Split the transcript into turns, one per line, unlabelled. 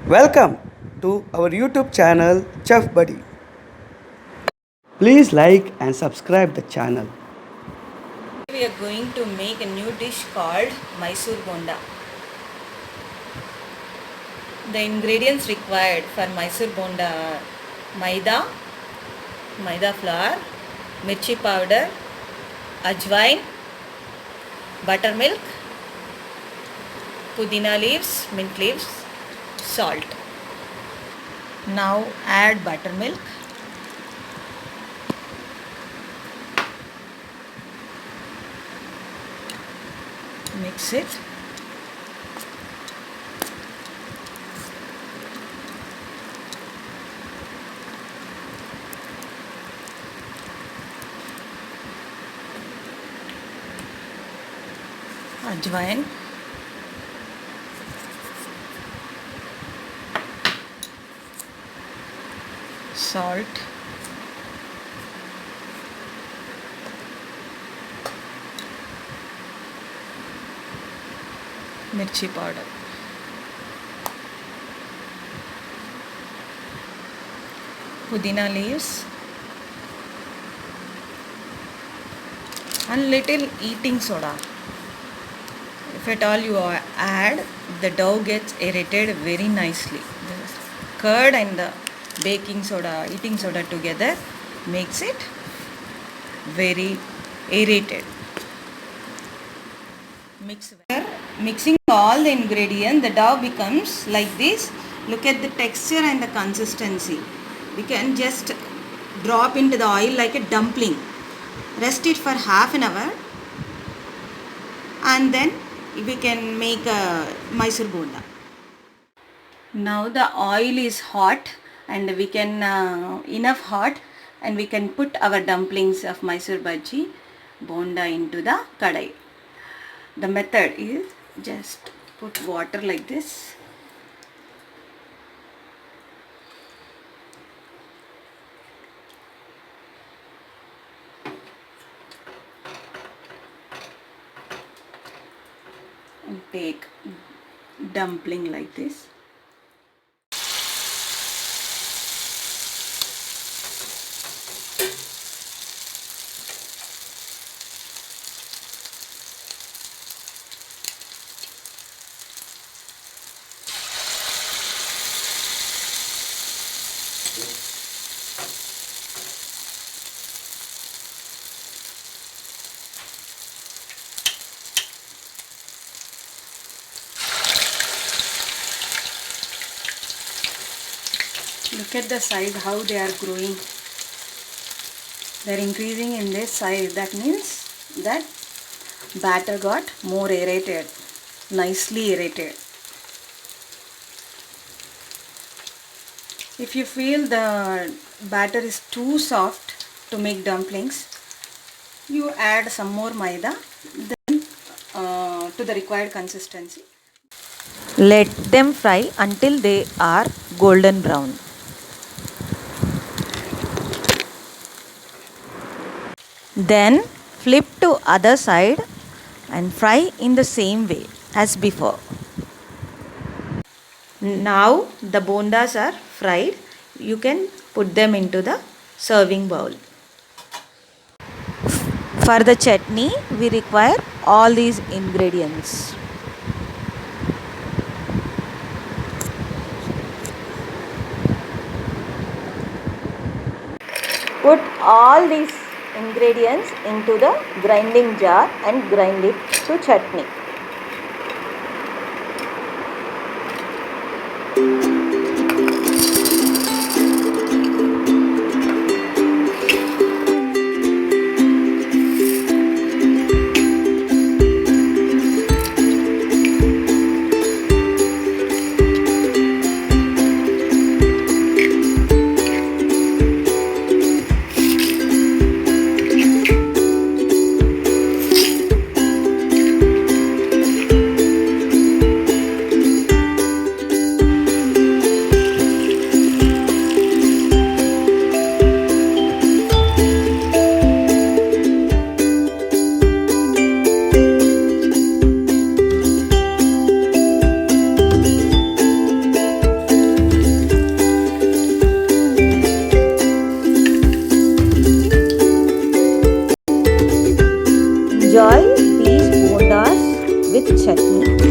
Welcome to our YouTube channel Chef Buddy. Please like and subscribe the channel.
We are going to make a new dish called Mysore Bonda. The ingredients required for Mysore Bonda are maida flour, mirchi powder, ajwain, buttermilk, pudina leaves, mint leaves, salt. Now add buttermilk. Mix it. Ajwain. Salt. Mirchi powder. Pudina leaves. And little eating soda. If at all you add, the dough gets aerated very nicely. The curd and the baking soda, eating soda together makes it very aerated. Mixing all the ingredients, the dough becomes like this. Look at the texture and the consistency. We can just drop into the oil like a dumpling. Rest it for half an hour and then we can make a Mysore Bonda. Now the oil is hot and we can enough hot and we can put our dumplings of Mysore bhaji bonda into the kadai. The method is just put water like this. And take dumpling like this. Look at the size, how they are growing. They are increasing in this size. That means that batter got more aerated, nicely aerated. If you feel the batter is too soft to make dumplings, you add some more maida then to the required consistency.
Let them fry until they are golden brown. Then flip to other side and fry in the same way as before. Now the bondas are fried. You can put them into the serving bowl. For the chutney, we require all these ingredients. Put all these ingredients into the grinding jar and grind it to chutney. enjoy these bondas with chutney.